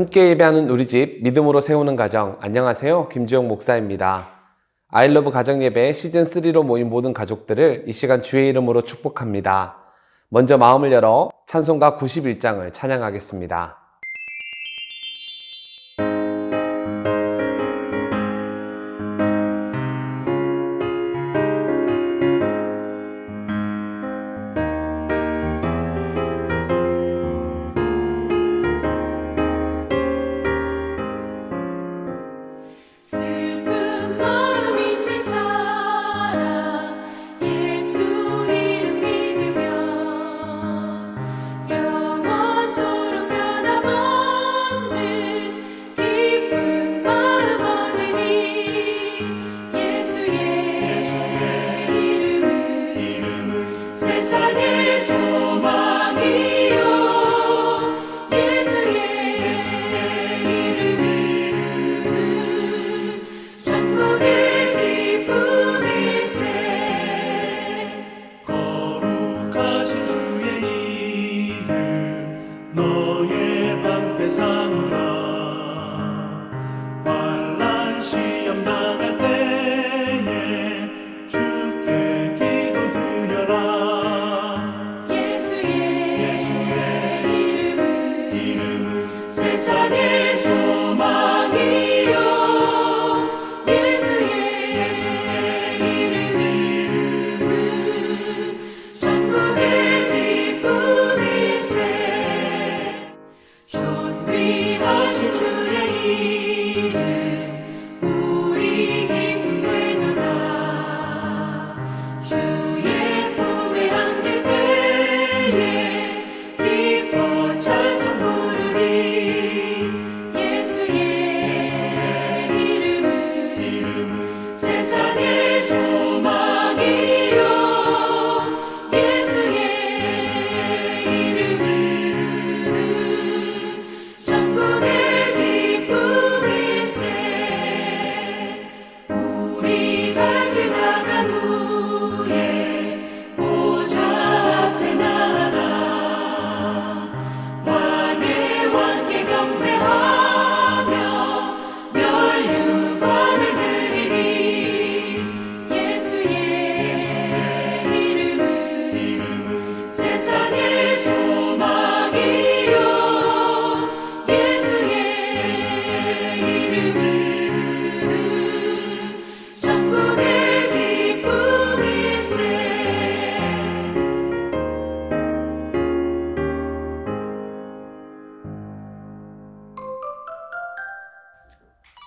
함께 예배하는 우리 집 믿음으로 세우는 가정, 안녕하세요. 김주영 목사입니다. 아이러브 가정예배 시즌3로 모인 모든 가족들을 이 시간 주의 이름으로 축복합니다. 먼저 마음을 열어 찬송가 91장을 찬양하겠습니다.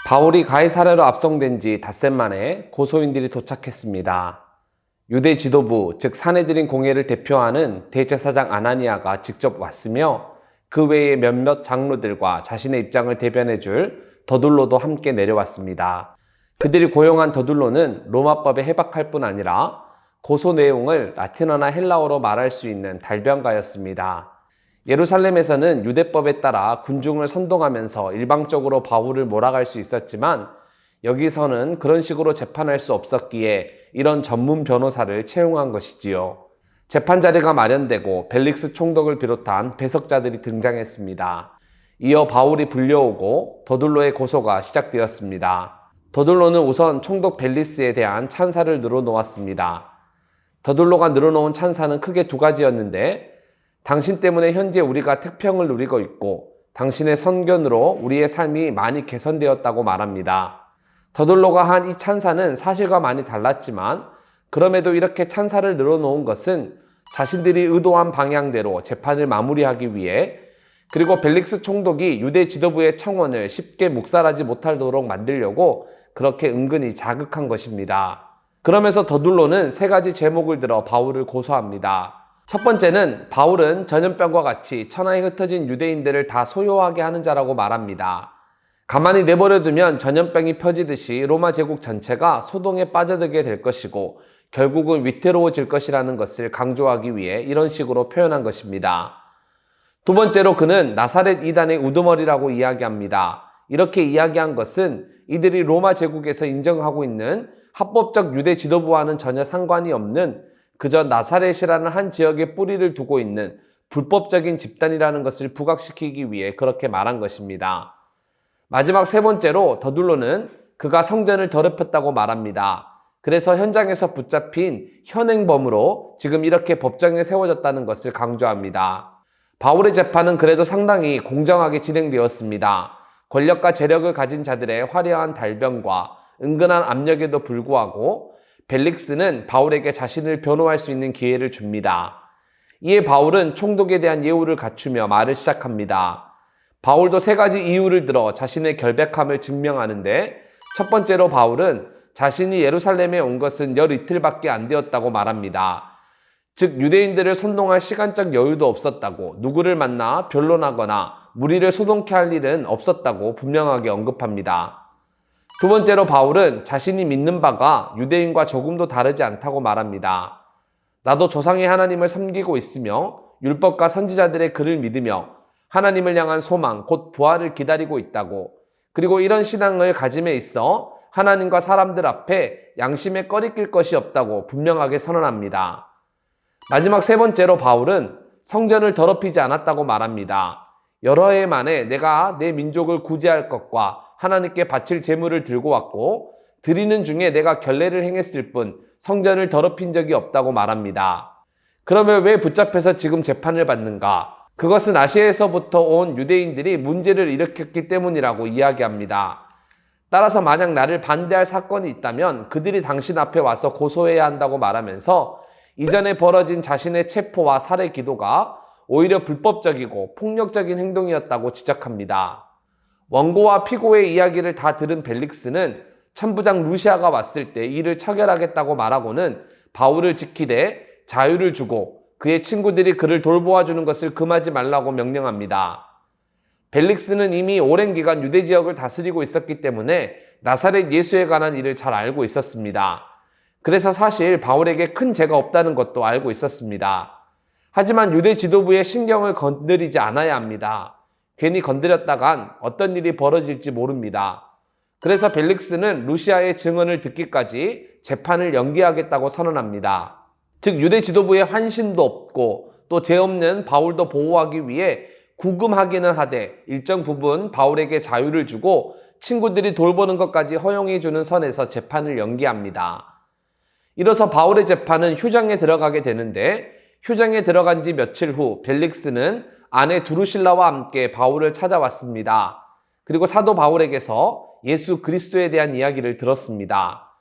바울이 가이사랴로 압송된 지 닷새 만에 고소인들이 도착했습니다. 유대 지도부, 즉 사내들인 공회를 대표하는 대제사장 아나니아가 직접 왔으며 그 외에 몇몇 장로들과 자신의 입장을 대변해줄 더둘로도 함께 내려왔습니다. 그들이 고용한 더둘로는 로마법에 해박할 뿐 아니라 고소 내용을 라틴어나 헬라어로 말할 수 있는 달변가였습니다. 예루살렘에서는 유대법에 따라 군중을 선동하면서 일방적으로 바울을 몰아갈 수 있었지만 여기서는 그런 식으로 재판할 수 없었기에 이런 전문 변호사를 채용한 것이지요. 재판 자리가 마련되고 벨릭스 총독을 비롯한 배석자들이 등장했습니다. 이어 바울이 불려오고 더둘로의 고소가 시작되었습니다. 더둘로는 우선 총독 벨리스에 대한 찬사를 늘어놓았습니다. 더둘로가 늘어놓은 찬사는 크게 두 가지였는데 당신 때문에 현재 우리가 특평을 누리고 있고 당신의 선견으로 우리의 삶이 많이 개선되었다고 말합니다. 더둘로가 한 이 찬사는 사실과 많이 달랐지만 그럼에도 이렇게 찬사를 늘어놓은 것은 자신들이 의도한 방향대로 재판을 마무리하기 위해 그리고 벨릭스 총독이 유대 지도부의 청원을 쉽게 묵살하지 못하도록 만들려고 그렇게 은근히 자극한 것입니다. 그러면서 더둘로는 세 가지 제목을 들어 바울을 고소합니다. 첫 번째는 바울은 전염병과 같이 천하에 흩어진 유대인들을 다 소요하게 하는 자라고 말합니다. 가만히 내버려두면 전염병이 펴지듯이 로마 제국 전체가 소동에 빠져들게 될 것이고 결국은 위태로워질 것이라는 것을 강조하기 위해 이런 식으로 표현한 것입니다. 두 번째로 그는 나사렛 이단의 우두머리라고 이야기합니다. 이렇게 이야기한 것은 이들이 로마 제국에서 인정하고 있는 합법적 유대 지도부와는 전혀 상관이 없는 그저 나사렛이라는 한 지역에 뿌리를 두고 있는 불법적인 집단이라는 것을 부각시키기 위해 그렇게 말한 것입니다. 마지막 세 번째로 더둘로는 그가 성전을 더럽혔다고 말합니다. 그래서 현장에서 붙잡힌 현행범으로 지금 이렇게 법정에 세워졌다는 것을 강조합니다. 바울의 재판은 그래도 상당히 공정하게 진행되었습니다. 권력과 재력을 가진 자들의 화려한 달변과 은근한 압력에도 불구하고 벨릭스는 바울에게 자신을 변호할 수 있는 기회를 줍니다. 이에 바울은 총독에 대한 예우를 갖추며 말을 시작합니다. 바울도 세 가지 이유를 들어 자신의 결백함을 증명하는데, 첫 번째로 바울은 자신이 예루살렘에 온 것은 열이틀밖에 안 되었다고 말합니다. 즉 유대인들을 선동할 시간적 여유도 없었다고, 누구를 만나 변론하거나 무리를 소동케 할 일은 없었다고 분명하게 언급합니다. 두 번째로 바울은 자신이 믿는 바가 유대인과 조금도 다르지 않다고 말합니다. 나도 조상의 하나님을 섬기고 있으며 율법과 선지자들의 글을 믿으며 하나님을 향한 소망, 곧 부활을 기다리고 있다고, 그리고 이런 신앙을 가짐에 있어 하나님과 사람들 앞에 양심에 꺼리낄 것이 없다고 분명하게 선언합니다. 마지막 세 번째로 바울은 성전을 더럽히지 않았다고 말합니다. 여러 해 만에 내가 내 민족을 구제할 것과 하나님께 바칠 제물을 들고 왔고, 드리는 중에 내가 결례를 행했을 뿐 성전을 더럽힌 적이 없다고 말합니다. 그러면 왜 붙잡혀서 지금 재판을 받는가? 그것은 아시아에서부터 온 유대인들이 문제를 일으켰기 때문이라고 이야기합니다. 따라서 만약 나를 반대할 사건이 있다면 그들이 당신 앞에 와서 고소해야 한다고 말하면서 이전에 벌어진 자신의 체포와 살해 기도가 오히려 불법적이고 폭력적인 행동이었다고 지적합니다. 원고와 피고의 이야기를 다 들은 벨릭스는 천부장 루시아가 왔을 때 이를 처결하겠다고 말하고는 바울을 지키되 자유를 주고 그의 친구들이 그를 돌보아주는 것을 금하지 말라고 명령합니다. 벨릭스는 이미 오랜 기간 유대 지역을 다스리고 있었기 때문에 나사렛 예수에 관한 일을 잘 알고 있었습니다. 그래서 사실 바울에게 큰 죄가 없다는 것도 알고 있었습니다. 하지만 유대 지도부의 신경을 건드리지 않아야 합니다. 괜히 건드렸다간 어떤 일이 벌어질지 모릅니다. 그래서 벨릭스는 루시아의 증언을 듣기까지 재판을 연기하겠다고 선언합니다. 즉 유대 지도부의 환신도 없고 또 죄 없는 바울도 보호하기 위해 구금하기는 하되 일정 부분 바울에게 자유를 주고 친구들이 돌보는 것까지 허용해주는 선에서 재판을 연기합니다. 이로써 바울의 재판은 휴정에 들어가게 되는데, 휴정에 들어간 지 며칠 후 벨릭스는 아내 두루실라와 함께 바울을 찾아왔습니다. 그리고 사도 바울에게서 예수 그리스도에 대한 이야기를 들었습니다.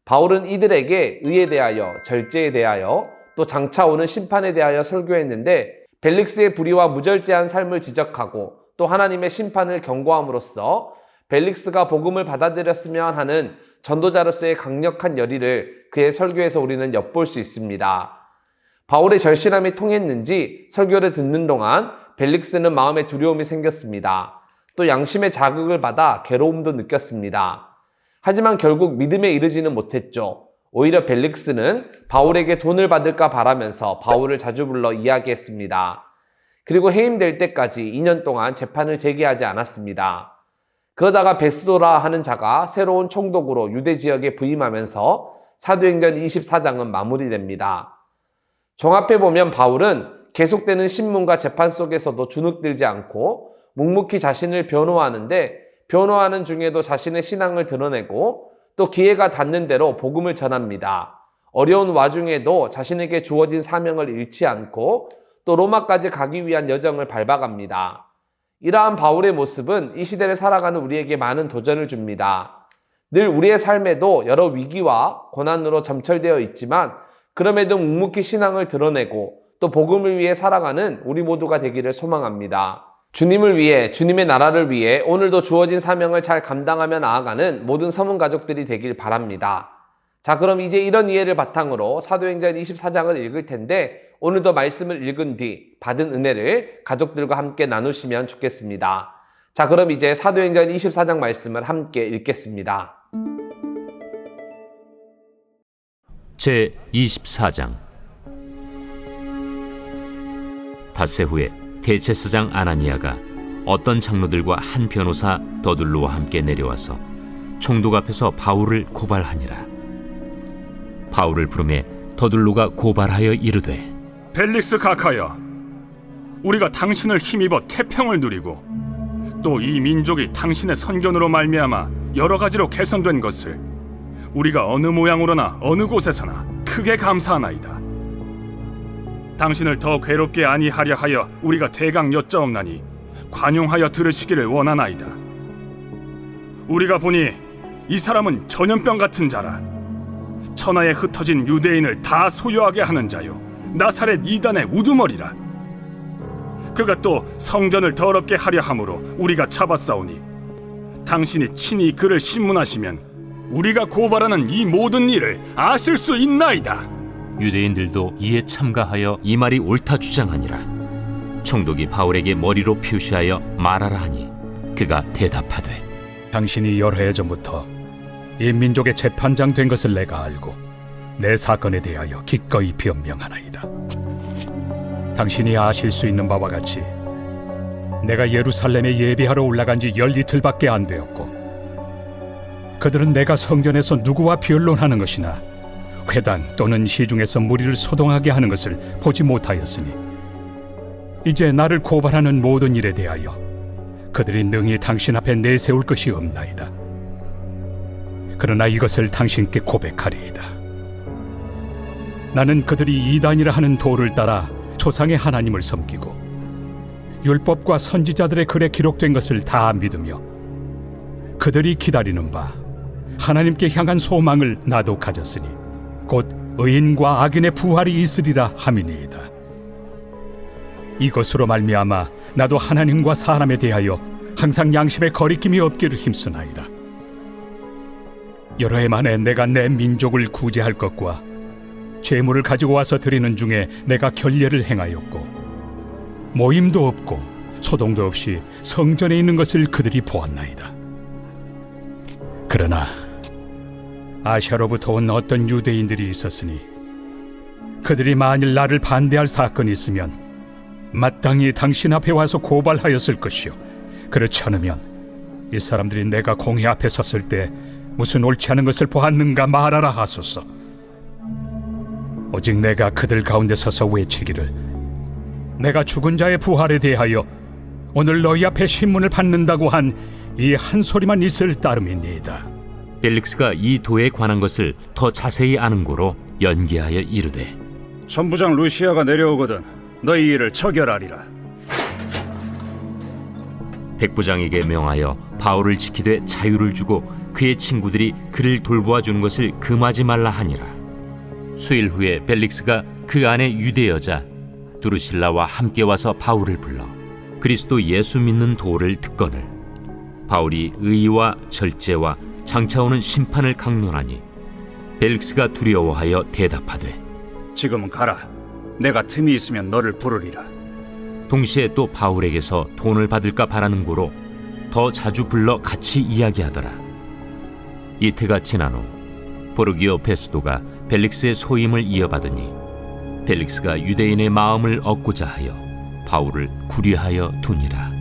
바울은 이들에게 의에 대하여, 절제에 대하여, 또 장차 오는 심판에 대하여 설교했는데, 벨릭스의 불의와 무절제한 삶을 지적하고 또 하나님의 심판을 경고함으로써 벨릭스가 복음을 받아들였으면 하는 전도자로서의 강력한 열의를 그의 설교에서 우리는 엿볼 수 있습니다. 바울의 절실함이 통했는지 설교를 듣는 동안 벨릭스는 마음에 두려움이 생겼습니다. 또 양심의 자극을 받아 괴로움도 느꼈습니다. 하지만 결국 믿음에 이르지는 못했죠. 오히려 벨릭스는 바울에게 돈을 받을까 바라면서 바울을 자주 불러 이야기했습니다. 그리고 해임될 때까지 2년 동안 재판을 제기하지 않았습니다. 그러다가 베스도라 하는 자가 새로운 총독으로 유대 지역에 부임하면서 사도행전 24장은 마무리됩니다. 종합해보면 바울은 계속되는 신문과 재판 속에서도 주눅들지 않고 묵묵히 자신을 변호하는데, 변호하는 중에도 자신의 신앙을 드러내고 또 기회가 닿는 대로 복음을 전합니다. 어려운 와중에도 자신에게 주어진 사명을 잃지 않고 또 로마까지 가기 위한 여정을 밟아갑니다. 이러한 바울의 모습은 이 시대를 살아가는 우리에게 많은 도전을 줍니다. 늘 우리의 삶에도 여러 위기와 고난으로 점철되어 있지만 그럼에도 묵묵히 신앙을 드러내고 또 복음을 위해 살아가는 우리 모두가 되기를 소망합니다. 주님을 위해, 주님의 나라를 위해 오늘도 주어진 사명을 잘 감당하며 나아가는 모든 서문 가족들이 되길 바랍니다. 자, 그럼 이제 이런 이해를 바탕으로 사도행전 24장을 읽을 텐데 오늘도 말씀을 읽은 뒤 받은 은혜를 가족들과 함께 나누시면 좋겠습니다. 자, 그럼 이제 사도행전 24장 말씀을 함께 읽겠습니다. 제 24장. 닷새 후에 대제사장 아나니아가 어떤 장로들과 한 변호사 더둘로와 함께 내려와서 총독 앞에서 바울을 고발하니라. 바울을 부르매 더둘로가 고발하여 이르되, 벨릭스 각하여, 우리가 당신을 힘입어 태평을 누리고 또 이 민족이 당신의 선견으로 말미암아 여러 가지로 개선된 것을 우리가 어느 모양으로나 어느 곳에서나 크게 감사하나이다. 당신을 더 괴롭게 아니하려 하여 우리가 대강 여짜옵나니 관용하여 들으시기를 원하나이다. 우리가 보니 이 사람은 전염병 같은 자라. 천하에 흩어진 유대인을 다 소유하게 하는 자요 나사렛 이단의 우두머리라. 그가 또 성전을 더럽게 하려 함으로 우리가 잡았사오니 당신이 친히 그를 신문하시면 우리가 고발하는 이 모든 일을 아실 수 있나이다. 유대인들도 이에 참가하여 이 말이 옳다 주장하니라. 총독이 바울에게 머리로 표시하여 말하라 하니 그가 대답하되 당신이 여러 해 전부터 이 민족의 재판장 된 것을 내가 알고 내 사건에 대하여 기꺼이 변명하나이다. 당신이 아실 수 있는 바와 같이 내가 예루살렘에 예배하러 올라간 지 열이틀밖에 안 되었고 그들은 내가 성전에서 누구와 변론하는 것이나 회당 또는 시중에서 무리를 소동하게 하는 것을 보지 못하였으니 이제 나를 고발하는 모든 일에 대하여 그들이 능히 당신 앞에 내세울 것이 없나이다. 그러나 이것을 당신께 고백하리이다. 나는 그들이 이단이라 하는 도를 따라 조상의 하나님을 섬기고 율법과 선지자들의 글에 기록된 것을 다 믿으며 그들이 기다리는 바 하나님께 향한 소망을 나도 가졌으니 곧 의인과 악인의 부활이 있으리라 함이니이다. 이것으로 말미암아 나도 하나님과 사람에 대하여 항상 양심에 거리낌이 없기를 힘쓰나이다. 여러 해 만에 내가 내 민족을 구제할 것과 재물을 가지고 와서 드리는 중에 내가 결례를 행하였고 모임도 없고 소동도 없이 성전에 있는 것을 그들이 보았나이다. 그러나 아시아로부터 온 어떤 유대인들이 있었으니 그들이 만일 나를 반대할 사건이 있으면 마땅히 당신 앞에 와서 고발하였을 것이요 그렇지 않으면 이 사람들이 내가 공회 앞에 섰을 때 무슨 옳지 않은 것을 보았는가 말하라 하소서. 오직 내가 그들 가운데 서서 외치기를 내가 죽은 자의 부활에 대하여 오늘 너희 앞에 신문을 받는다고 한 이 한 소리만 있을 따름이니이다. 벨릭스가 이 도에 관한 것을 더 자세히 아는 고로 연기하여 이르되 천부장 루시아가 내려오거든 너희 일을 처결하리라. 백부장에게 명하여 바울을 지키되 자유를 주고 그의 친구들이 그를 돌보아 주는 것을 금하지 말라 하니라. 수일 후에 벨릭스가 그 안에 유대 여자 두루실라와 함께 와서 바울을 불러 그리스도 예수 믿는 도를 듣거늘 바울이 의와 절제와 장차 오는 심판을 강론하니 벨릭스가 두려워하여 대답하되 지금 가라. 내가 틈이 있으면 너를 부르리라. 동시에 또 바울에게서 돈을 받을까 바라는 고로 더 자주 불러 같이 이야기하더라. 이태가 지난 후 포르기오 페스도가 벨릭스의 소임을 이어받으니 벨릭스가 유대인의 마음을 얻고자 하여 바울을 구리하여 두니라.